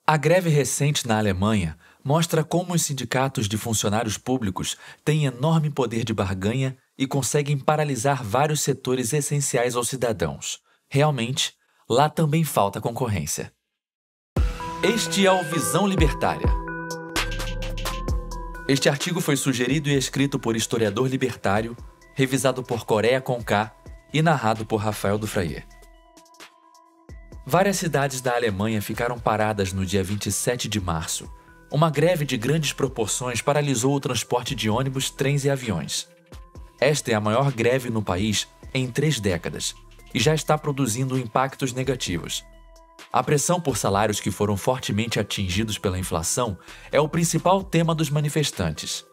A greve recente na Alemanha mostra como os sindicatos de funcionários públicos têm enorme poder de barganha e conseguem paralisar vários setores essenciais aos cidadãos. Realmente, lá também falta concorrência. Este é o Visão Libertária. Este artigo foi sugerido e escrito por historiador libertário, revisado por Coreia Conká e narrado por Rafael Dufrayer. Várias cidades da Alemanha ficaram paradas no dia 27 de março. Uma greve de grandes proporções paralisou o transporte de ônibus, trens e aviões. Esta é a maior greve no país em 3 décadas e já está produzindo impactos negativos. A pressão por salários que foram fortemente atingidos pela inflação é o principal tema dos manifestantes.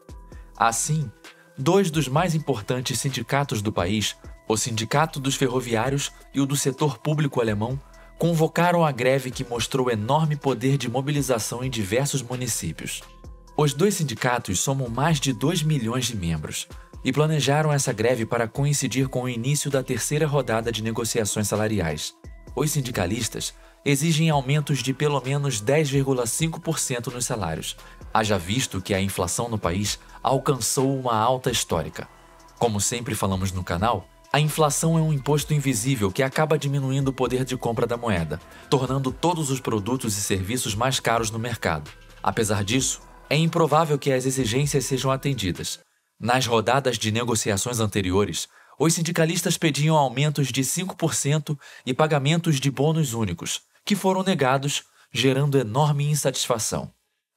Assim, 2 dos mais importantes sindicatos do país, o Sindicato dos Ferroviários e o do Setor Público Alemão, convocaram a greve que mostrou enorme poder de mobilização em diversos municípios. Os 2 sindicatos somam mais de 2 milhões de membros e planejaram essa greve para coincidir com o início da 3ª rodada de negociações salariais. Os sindicalistas exigem aumentos de pelo menos 10,5% nos salários, haja visto que a inflação no país alcançou uma alta histórica. Como sempre falamos no canal, a inflação é um imposto invisível que acaba diminuindo o poder de compra da moeda, tornando todos os produtos e serviços mais caros no mercado. Apesar disso, é improvável que as exigências sejam atendidas. Nas rodadas de negociações anteriores, os sindicalistas pediam aumentos de 5% e pagamentos de bônus únicos, que foram negados, gerando enorme insatisfação.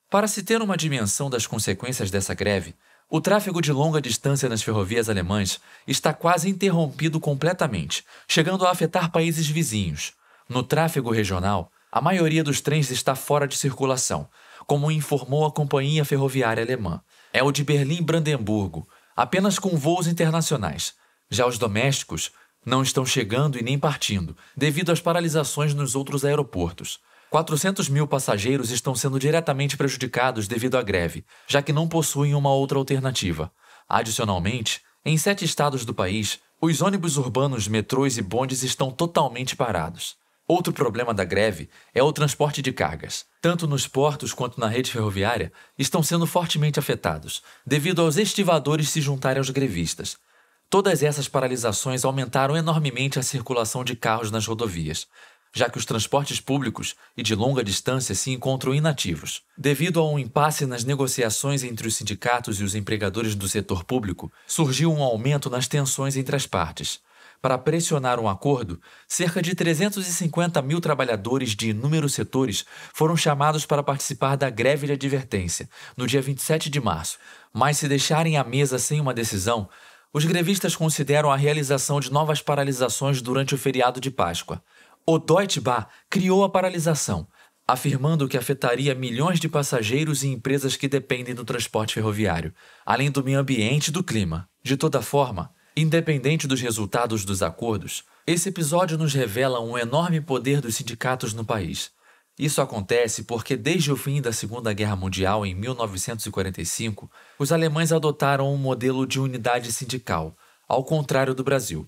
Para se ter uma dimensão das consequências dessa greve, o tráfego de longa distância nas ferrovias alemãs está quase interrompido completamente, chegando a afetar países vizinhos. No tráfego regional, a maioria dos trens está fora de circulação, como informou a companhia ferroviária alemã. É o de Berlim-Brandemburgo, apenas com voos internacionais. Já os domésticos não estão chegando e nem partindo, devido às paralisações nos outros aeroportos. 400 mil passageiros estão sendo diretamente prejudicados devido à greve, já que não possuem uma outra alternativa. Adicionalmente, em 7 estados do país, os ônibus urbanos, metrôs e bondes estão totalmente parados. Outro problema da greve é o transporte de cargas. Tanto nos portos quanto na rede ferroviária estão sendo fortemente afetados, devido aos estivadores se juntarem aos grevistas. Todas essas paralisações aumentaram enormemente a circulação de carros nas rodovias, já que os transportes públicos e de longa distância se encontram inativos. Devido a um impasse nas negociações entre os sindicatos e os empregadores do setor público, surgiu um aumento nas tensões entre as partes. Para pressionar um acordo, cerca de 350 mil trabalhadores de inúmeros setores foram chamados para participar da greve de advertência, no dia 27 de março. Mas se deixarem a mesa sem uma decisão, os grevistas consideram a realização de novas paralisações durante o feriado de Páscoa. O Deutsche Bahn criou a paralisação, afirmando que afetaria milhões de passageiros e empresas que dependem do transporte ferroviário, além do meio ambiente e do clima. De toda forma, independente dos resultados dos acordos, esse episódio nos revela um enorme poder dos sindicatos no país. Isso acontece porque desde o fim da Segunda Guerra Mundial, em 1945, os alemães adotaram um modelo de unidade sindical, ao contrário do Brasil.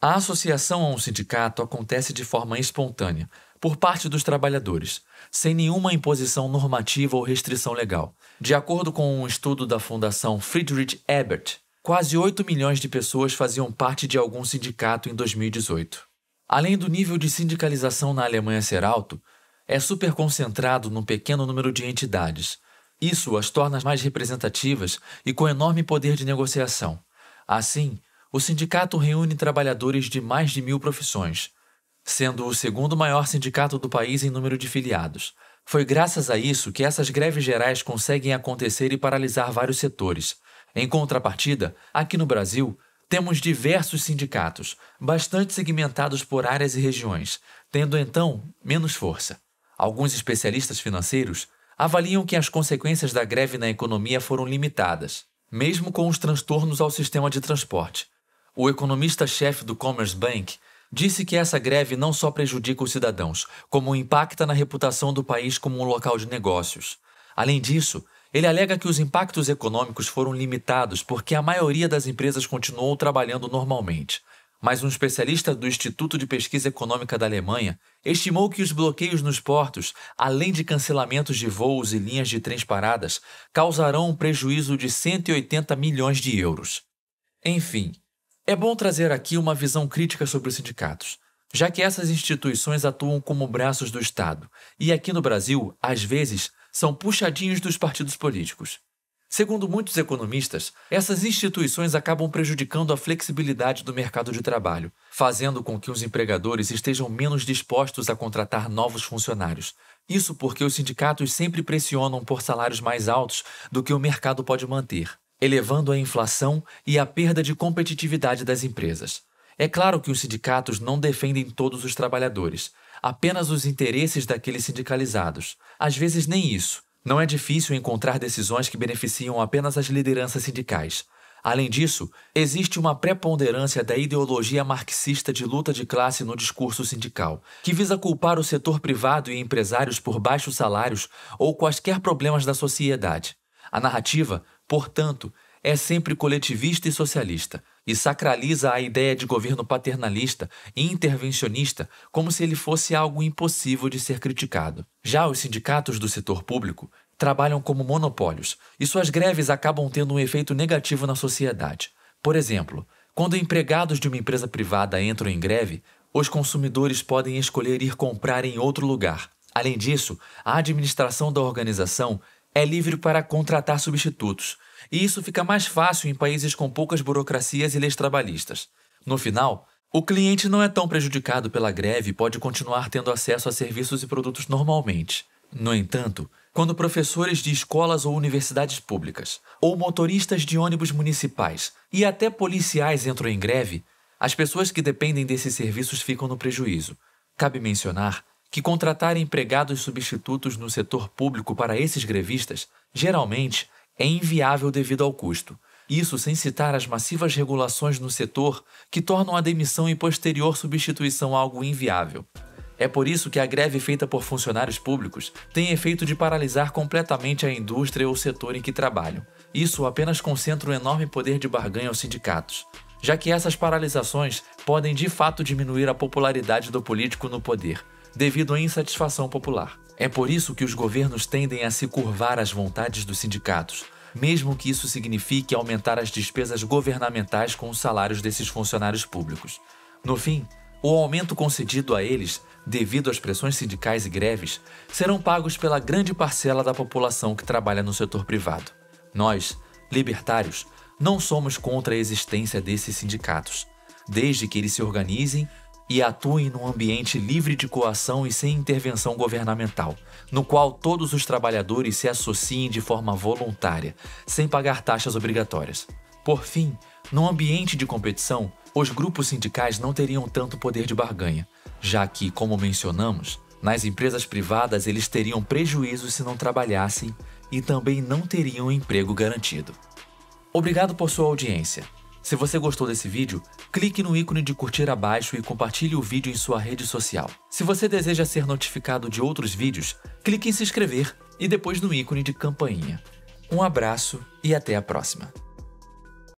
A associação a um sindicato acontece de forma espontânea, por parte dos trabalhadores, sem nenhuma imposição normativa ou restrição legal. De acordo com um estudo da Fundação Friedrich Ebert, quase 8 milhões de pessoas faziam parte de algum sindicato em 2018. Além do nível de sindicalização na Alemanha ser alto, é superconcentrado num pequeno número de entidades. Isso as torna mais representativas e com enorme poder de negociação. Assim, o sindicato reúne trabalhadores de mais de 1.000 profissões, sendo o segundo maior sindicato do país em número de filiados. Foi graças a isso que essas greves gerais conseguem acontecer e paralisar vários setores. Em contrapartida, aqui no Brasil, temos diversos sindicatos, bastante segmentados por áreas e regiões, tendo então menos força. Alguns especialistas financeiros avaliam que as consequências da greve na economia foram limitadas, mesmo com os transtornos ao sistema de transporte. O economista-chefe do Commerzbank disse que essa greve não só prejudica os cidadãos, como impacta na reputação do país como um local de negócios. Além disso, ele alega que os impactos econômicos foram limitados porque a maioria das empresas continuou trabalhando normalmente. Mas um especialista do Instituto de Pesquisa Econômica da Alemanha estimou que os bloqueios nos portos, além de cancelamentos de voos e linhas de trens paradas, causarão um prejuízo de 180 milhões de euros. Enfim, é bom trazer aqui uma visão crítica sobre os sindicatos, já que essas instituições atuam como braços do Estado e aqui no Brasil, às vezes, são puxadinhos dos partidos políticos. Segundo muitos economistas, essas instituições acabam prejudicando a flexibilidade do mercado de trabalho, fazendo com que os empregadores estejam menos dispostos a contratar novos funcionários. Isso porque os sindicatos sempre pressionam por salários mais altos do que o mercado pode manter, elevando a inflação e a perda de competitividade das empresas. É claro que os sindicatos não defendem todos os trabalhadores, apenas os interesses daqueles sindicalizados. Às vezes nem isso. Não é difícil encontrar decisões que beneficiam apenas as lideranças sindicais. Além disso, existe uma preponderância da ideologia marxista de luta de classe no discurso sindical, que visa culpar o setor privado e empresários por baixos salários ou quaisquer problemas da sociedade. A narrativa, portanto, é sempre coletivista e socialista, e sacraliza a ideia de governo paternalista e intervencionista como se ele fosse algo impossível de ser criticado. Já os sindicatos do setor público trabalham como monopólios, e suas greves acabam tendo um efeito negativo na sociedade. Por exemplo, quando empregados de uma empresa privada entram em greve, os consumidores podem escolher ir comprar em outro lugar. Além disso, a administração da organização é livre para contratar substitutos, e isso fica mais fácil em países com poucas burocracias e leis trabalhistas. No final, o cliente não é tão prejudicado pela greve e pode continuar tendo acesso a serviços e produtos normalmente. No entanto, quando professores de escolas ou universidades públicas, ou motoristas de ônibus municipais e até policiais entram em greve, as pessoas que dependem desses serviços ficam no prejuízo. Cabe mencionar que contratar empregados substitutos no setor público para esses grevistas, geralmente, é inviável devido ao custo. Isso sem citar as massivas regulações no setor que tornam a demissão e posterior substituição algo inviável. É por isso que a greve feita por funcionários públicos tem efeito de paralisar completamente a indústria ou setor em que trabalham. Isso apenas concentra um enorme poder de barganha aos sindicatos, já que essas paralisações podem de fato diminuir a popularidade do político no poder, devido à insatisfação popular. É por isso que os governos tendem a se curvar às vontades dos sindicatos, mesmo que isso signifique aumentar as despesas governamentais com os salários desses funcionários públicos. No fim, o aumento concedido a eles, devido às pressões sindicais e greves, serão pagos pela grande parcela da população que trabalha no setor privado. Nós, libertários, não somos contra a existência desses sindicatos, desde que eles se organizem e atuem num ambiente livre de coação e sem intervenção governamental, no qual todos os trabalhadores se associem de forma voluntária, sem pagar taxas obrigatórias. Por fim, num ambiente de competição, os grupos sindicais não teriam tanto poder de barganha, já que, como mencionamos, nas empresas privadas eles teriam prejuízo se não trabalhassem e também não teriam emprego garantido. Obrigado por sua audiência. Se você gostou desse vídeo, clique no ícone de curtir abaixo e compartilhe o vídeo em sua rede social. Se você deseja ser notificado de outros vídeos, clique em se inscrever e depois no ícone de campainha. Um abraço e até a próxima.